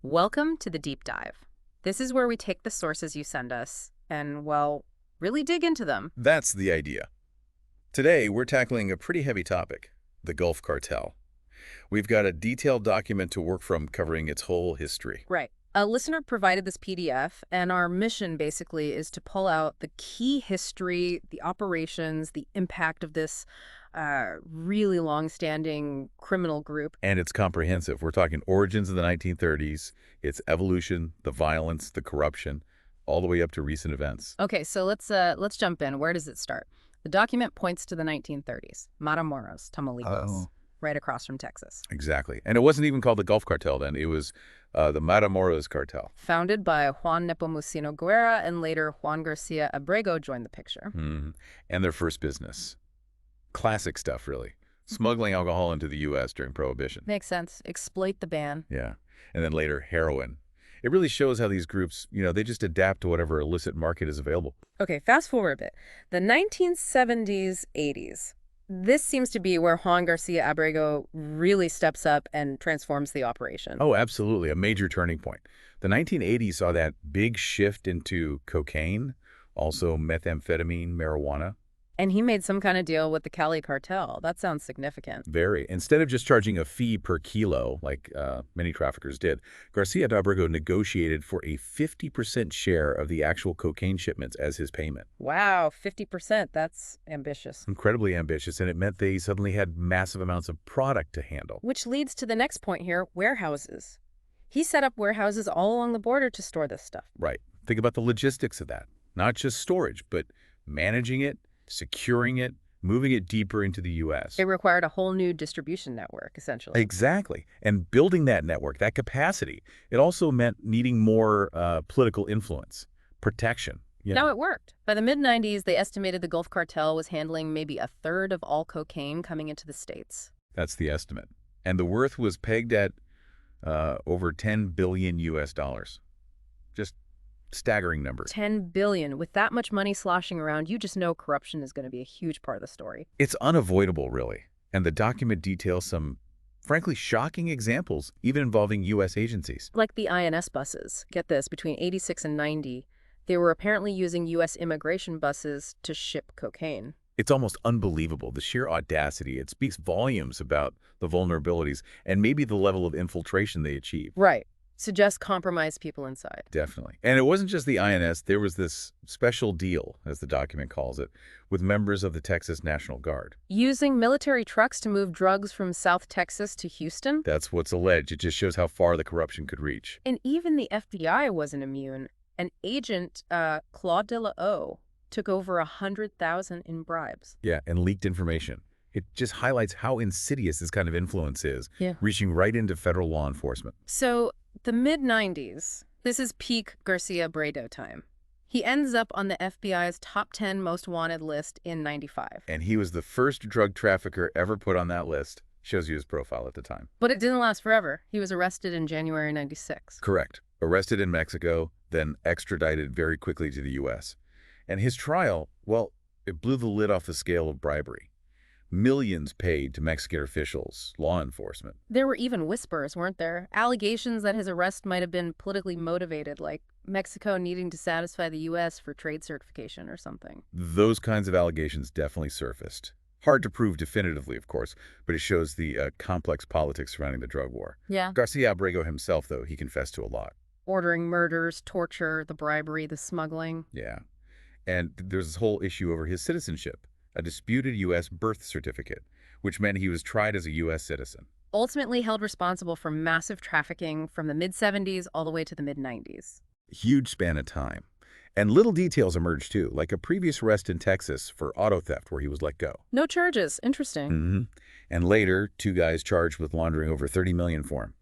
Welcome to the Deep Dive. This is where we take the sources you send us and, well, really dig into them. That's the idea. Today, we're tackling a pretty heavy topic, the Gulf Cartel. We've got a detailed document to work from covering its whole history. Right. A listener provided this PDF, and our mission basically is to pull out the key history, the operations, the impact of this really long-standing criminal group. And it's comprehensive. We're talking origins of the 1930s, its evolution, the violence, the corruption, all the way up to recent events. Okay, so let's jump in. Where does it start? The document points to the 1930s, Matamoros, Tamaulipas, right across from Texas. Exactly. And it wasn't even called the Gulf Cartel then. It was the Matamoros Cartel. Founded by Juan Nepomuceno Guerra, and later Juan Garcia Abrego joined the picture. And their first business. Classic stuff, really. Smuggling alcohol into the U.S. during Prohibition. Makes sense. Exploit the ban. Yeah. And then later, heroin. It really shows how these groups, they just adapt to whatever illicit market is available. Okay, fast forward a bit. The 1970s, 80s. This seems to be where Juan Garcia Abrego really steps up and transforms the operation. Oh, absolutely. A major turning point. The 1980s saw that big shift into cocaine, also methamphetamine, marijuana. And he made some kind of deal with the Cali cartel. That sounds significant. Very. Instead of just charging a fee per kilo, like many traffickers did, Garcia Abrego negotiated for a 50% share of the actual cocaine shipments as his payment. Wow, 50%. That's ambitious. Incredibly ambitious, and it meant they suddenly had massive amounts of product to handle. Which leads to the next point here, warehouses. He set up warehouses all along the border to store this stuff. Right. Think about the logistics of that. Not just storage, but managing it, securing it, moving it deeper into the U.S. It required a whole new distribution network, essentially. Exactly. And building that network, that capacity, it also meant needing more political influence, protection. Now it worked. By the mid-90s, they estimated the Gulf Cartel was handling maybe a third of all cocaine coming into the States. That's the estimate. And the worth was pegged at over 10 billion U.S. dollars. Just staggering number. 10 billion. With that much money sloshing around, you just know corruption is going to be a huge part of the story. It's unavoidable, really. And the document details some, frankly, shocking examples, even involving U.S. agencies. Like the INS buses. Get this, between 86 and 90, they were apparently using U.S. immigration buses to ship cocaine. It's almost unbelievable, the sheer audacity. It speaks volumes about the vulnerabilities and maybe the level of infiltration they achieved. Right. Suggest compromise people inside. Definitely. And it wasn't just the INS. There was this special deal, as the document calls it, with members of the Texas National Guard. Using military trucks to move drugs from South Texas to Houston? That's what's alleged. It just shows how far the corruption could reach. And even the FBI wasn't immune. An agent, Claude de la O, took over 100,000 in bribes. Yeah, and leaked information. It just highlights how insidious this kind of influence is, reaching right into federal law enforcement. So the mid-90s, this is peak Garcia Abrego time. He ends up on the FBI's top 10 most wanted list in 95. And he was the first drug trafficker ever put on that list. Shows you his profile at the time. But it didn't last forever. He was arrested in January 96. Correct. Arrested in Mexico, then extradited very quickly to the U.S. And his trial, well, it blew the lid off the scale of bribery. Millions paid to Mexican officials, law enforcement. There were even whispers, weren't there? Allegations that his arrest might have been politically motivated, like Mexico needing to satisfy the U.S. for trade certification or something. Those kinds of allegations definitely surfaced. Hard to prove definitively, of course, but it shows the complex politics surrounding the drug war. Yeah. Garcia Abrego himself, though, he confessed to a lot. Ordering murders, torture, the bribery, the smuggling. Yeah. And there's this whole issue over his citizenship. A disputed U.S. birth certificate, which meant he was tried as a U.S. citizen. Ultimately held responsible for massive trafficking from the mid-70s all the way to the mid-90s. Huge span of time. And little details emerged, too, like a previous arrest in Texas for auto theft where he was let go. No charges. Interesting. And later, 2 guys charged with laundering over $30 million for him.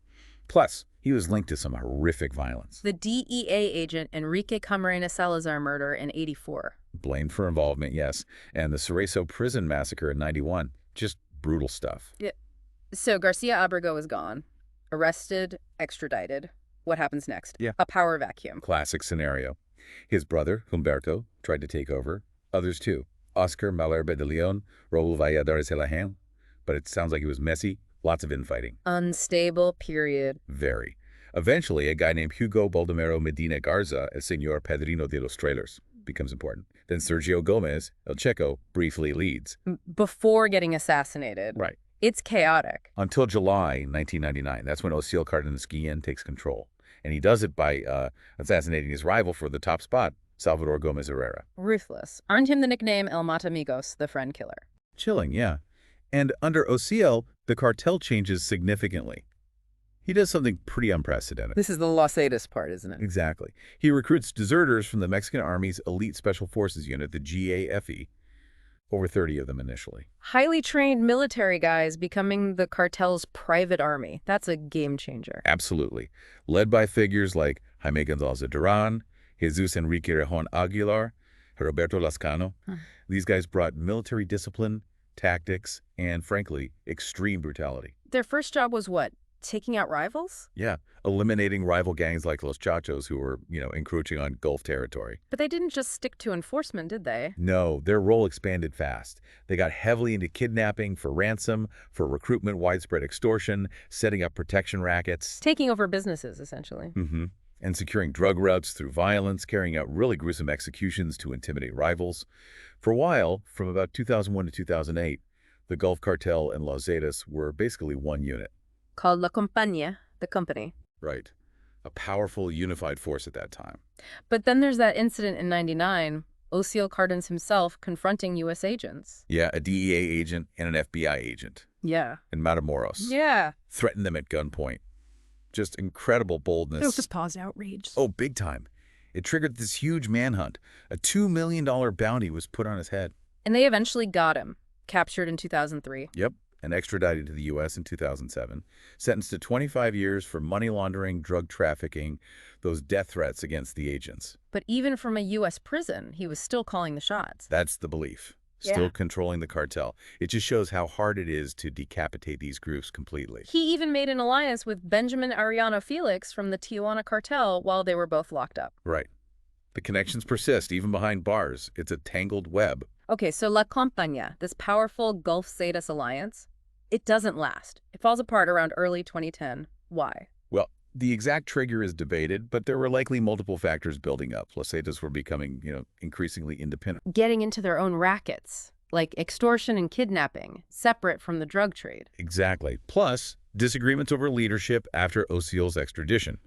Plus, he was linked to some horrific violence. The DEA agent Enrique Camarena Salazar murder in 84. Blamed for involvement, yes. And the Cerezo prison massacre in 91. Just brutal stuff. Yeah. So Garcia Abrego is gone. Arrested, extradited. What happens next? Yeah. A power vacuum. Classic scenario. His brother, Humberto, tried to take over. Others, too. Oscar Malherbe de Leon, Raul Valladares Elahan. But it sounds like it was messy. Lots of infighting. Unstable, period. Very. Eventually, a guy named Hugo Baldomero Medina Garza, el Señor Padrino de los Trailers, becomes important. Then Sergio Gomez, El Checo, briefly leads. Before getting assassinated. Right. It's chaotic. Until July 1999. That's when Osiel Cardenas Guillen takes control. And he does it by assassinating his rival for the top spot, Salvador Gomez Herrera. Ruthless earned him the nickname El Matamigos, the friend killer. Chilling, yeah. And under Osiel, the cartel changes significantly. He does something pretty unprecedented. This is the Los Zetas part, isn't it? Exactly. He recruits deserters from the Mexican Army's Elite Special Forces Unit, the GAFE, over 30 of them initially. Highly trained military guys becoming the cartel's private army. That's a game changer. Absolutely. Led by figures like Jaime Gonzalez de Duran, Jesus Enrique Rejon Aguilar, Roberto Lascano. These guys brought military discipline, tactics, and, frankly, extreme brutality. Their first job was what? Taking out rivals? Yeah, eliminating rival gangs like Los Chachos who were, encroaching on Gulf territory. But they didn't just stick to enforcement, did they? No, their role expanded fast. They got heavily into kidnapping for ransom, for recruitment, widespread extortion, setting up protection rackets. Taking over businesses, essentially. And securing drug routes through violence, carrying out really gruesome executions to intimidate rivals. For a while, from about 2001 to 2008, the Gulf Cartel and Los Zetas were basically one unit. Called La Compañía, the company. Right. A powerful, unified force at that time. But then there's that incident in '99, Osiel Cardenas himself confronting U.S. agents. Yeah, a DEA agent and an FBI agent. Yeah. In Matamoros. Yeah. Threatened them at gunpoint. Just incredible boldness. It'll just cause outrage. Oh, big time. It triggered this huge manhunt. A $2 million bounty was put on his head. And they eventually got him, captured in 2003. Yep. And extradited to the U.S. in 2007, sentenced to 25 years for money laundering, drug trafficking, those death threats against the agents. But even from a U.S. prison, he was still calling the shots. That's the belief. Still controlling the cartel. It just shows how hard it is to decapitate these groups completely. He even made an alliance with Benjamin Arellano Felix from the Tijuana cartel while they were both locked up. Right. The connections persist, even behind bars. It's a tangled web. Okay, so La Compañía, this powerful Gulf Zetas alliance, it doesn't last. It falls apart around early 2010. Why? Well, the exact trigger is debated, but there were likely multiple factors building up. Los Zetas were becoming, increasingly independent. Getting into their own rackets, like extortion and kidnapping, separate from the drug trade. Exactly. Plus, disagreements over leadership after Osiel's extradition.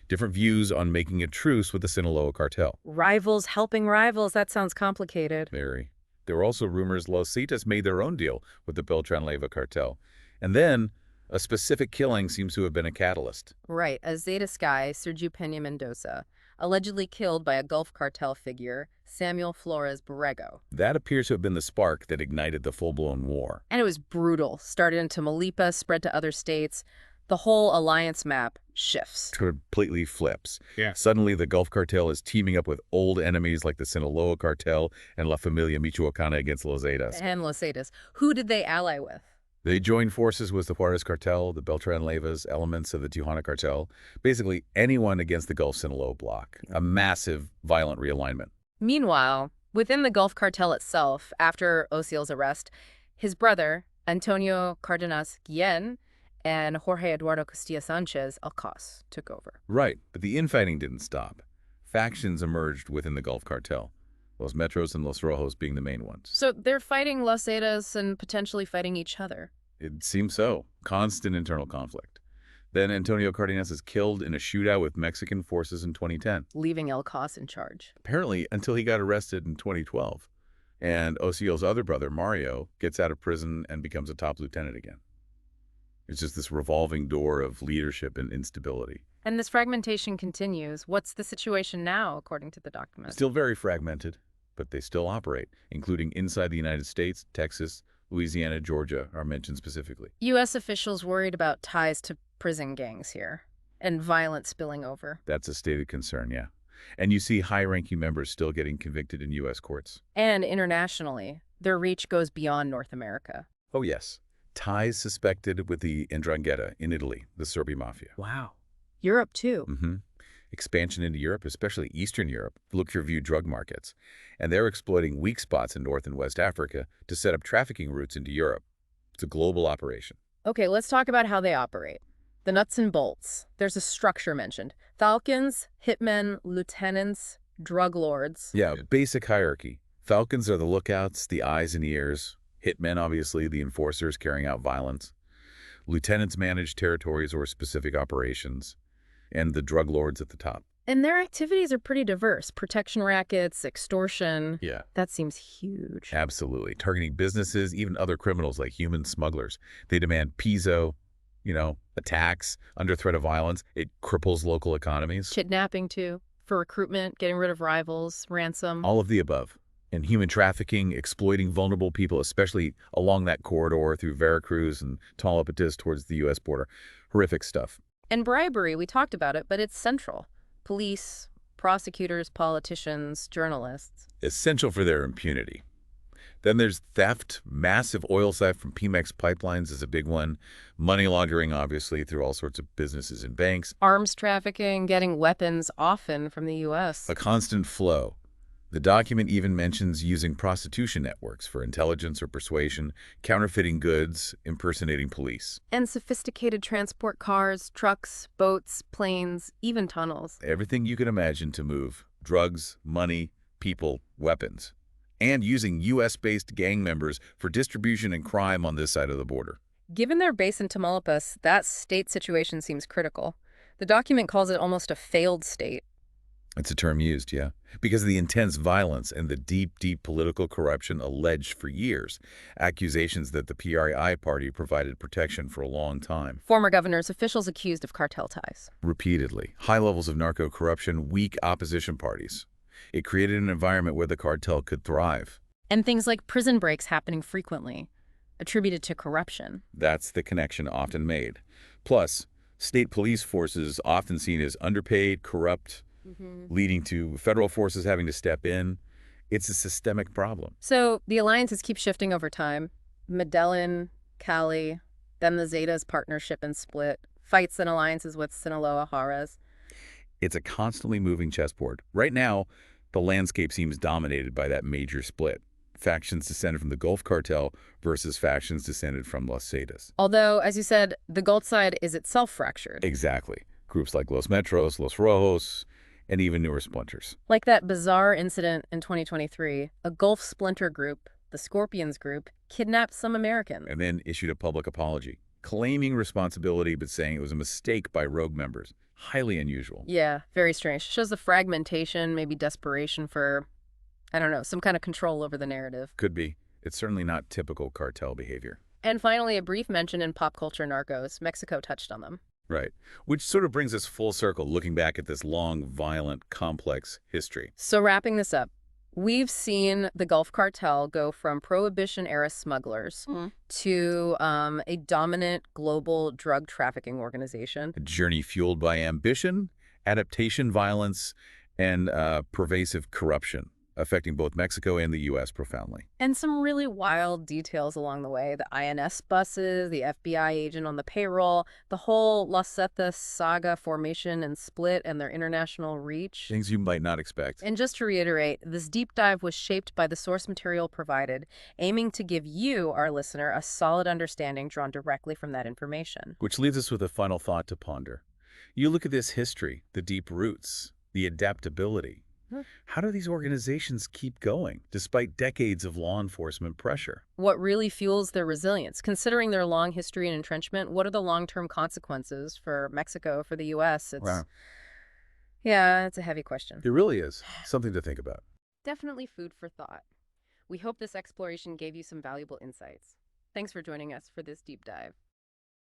Different views on making a truce with the Sinaloa cartel. Rivals helping rivals, that sounds complicated. Very. There were also rumors Los Zetas made their own deal with the Beltran-Leyva cartel. And then, a specific killing seems to have been a catalyst. Right, a Zeta Sky, Sergio Peña Mendoza, allegedly killed by a Gulf Cartel figure, Samuel Flores Borrego. That appears to have been the spark that ignited the full-blown war. And it was brutal. Started in Tamaulipas, spread to other states. The whole alliance map shifts. Completely flips. Yeah. Suddenly, the Gulf Cartel is teaming up with old enemies like the Sinaloa cartel and La Familia Michoacana against Los Zetas. And Los Zetas. Who did they ally with? They joined forces with the Juarez cartel, the Beltran-Leyvas, elements of the Tijuana cartel, basically anyone against the Gulf Sinaloa bloc. A massive, violent realignment. Meanwhile, within the Gulf Cartel itself, after Osiel's arrest, his brother, Antonio Cardenas Guillen, and Jorge Eduardo Castilla Sanchez Alcas took over. Right, but the infighting didn't stop. Factions emerged within the Gulf Cartel, Los Metros and Los Rojos being the main ones. So they're fighting Los Zetas and potentially fighting each other. It seems so. Constant internal conflict. Then Antonio Cardenas is killed in a shootout with Mexican forces in 2010. Leaving Alcas in charge. Apparently, until he got arrested in 2012. And Osiel's other brother, Mario, gets out of prison and becomes a top lieutenant again. It's just this revolving door of leadership and instability. And this fragmentation continues. What's the situation now, according to the document? Still very fragmented, but they still operate, including inside the United States, Texas, Louisiana, Georgia are mentioned specifically. U.S. officials worried about ties to prison gangs here and violence spilling over. That's a stated concern, yeah. And you see high-ranking members still getting convicted in U.S. courts. And internationally, their reach goes beyond North America. Oh, yes. Ties suspected with the 'Ndrangheta in Italy, the Serbi mafia. Wow. Europe, too. Expansion into Europe, especially Eastern Europe, look for view drug markets. And they're exploiting weak spots in North and West Africa to set up trafficking routes into Europe. It's a global operation. Okay, let's talk about how they operate. The nuts and bolts. There's a structure mentioned. Falcons, hitmen, lieutenants, drug lords. Yeah, basic hierarchy. Falcons are the lookouts, the eyes and ears. Hitmen, obviously, the enforcers carrying out violence. Lieutenants manage territories or specific operations. And the drug lords at the top. And their activities are pretty diverse. Protection rackets, extortion. Yeah. That seems huge. Absolutely. Targeting businesses, even other criminals like human smugglers. They demand piso, attacks under threat of violence. It cripples local economies. Kidnapping, too, for recruitment, getting rid of rivals, ransom. All of the above. And human trafficking, exploiting vulnerable people, especially along that corridor through Veracruz and Tamaulipas towards the U.S. border. Horrific stuff. And bribery, we talked about it, but it's central. Police, prosecutors, politicians, journalists. Essential for their impunity. Then there's theft. Massive oil theft from Pemex pipelines is a big one. Money laundering, obviously, through all sorts of businesses and banks. Arms trafficking, getting weapons, often from the U.S. A constant flow. The document even mentions using prostitution networks for intelligence or persuasion, counterfeiting goods, impersonating police. And sophisticated transport cars, trucks, boats, planes, even tunnels. Everything you can imagine to move drugs, money, people, weapons. And using U.S.-based gang members for distribution and crime on this side of the border. Given their base in Tamaulipas, that state situation seems critical. The document calls it almost a failed state. It's a term used, yeah, because of the intense violence and the deep, deep political corruption alleged for years. Accusations that the PRI party provided protection for a long time. Former governors, officials accused of cartel ties. Repeatedly. High levels of narco corruption, weak opposition parties. It created an environment where the cartel could thrive. And things like prison breaks happening frequently, attributed to corruption. That's the connection often made. Plus, state police forces often seen as underpaid, corrupt, leading to federal forces having to step in. It's a systemic problem. So the alliances keep shifting over time. Medellin, Cali, then the Zetas partnership and split, fights and alliances with Sinaloa, Juarez. It's a constantly moving chessboard. Right now, the landscape seems dominated by that major split. Factions descended from the Gulf Cartel versus factions descended from Los Zetas. Although, as you said, the Gulf side is itself fractured. Exactly. Groups like Los Metros, Los Rojos, and even newer splinters. Like that bizarre incident in 2023, a Gulf splinter group, the Scorpions group, kidnapped some Americans. And then issued a public apology, claiming responsibility but saying it was a mistake by rogue members. Highly unusual. Yeah, very strange. Shows the fragmentation, maybe desperation for, I don't know, some kind of control over the narrative. Could be. It's certainly not typical cartel behavior. And finally, a brief mention in pop culture Narcos. Mexico touched on them. Right. Which sort of brings us full circle, looking back at this long, violent, complex history. So wrapping this up, we've seen the Gulf Cartel go from Prohibition-era smugglers to a dominant global drug trafficking organization. A journey fueled by ambition, adaptation violence, and pervasive corruption, affecting both Mexico and the U.S. profoundly. And some really wild details along the way. The INS buses, the FBI agent on the payroll, the whole Los Zetas saga formation and split and their international reach. Things you might not expect. And just to reiterate, this deep dive was shaped by the source material provided, aiming to give you, our listener, a solid understanding drawn directly from that information. Which leaves us with a final thought to ponder. You look at this history, the deep roots, the adaptability. How do these organizations keep going, despite decades of law enforcement pressure? What really fuels their resilience? Considering their long history and entrenchment, what are the long-term consequences for Mexico, for the U.S.? Yeah, it's a heavy question. It really is. Something to think about. Definitely food for thought. We hope this exploration gave you some valuable insights. Thanks for joining us for this deep dive.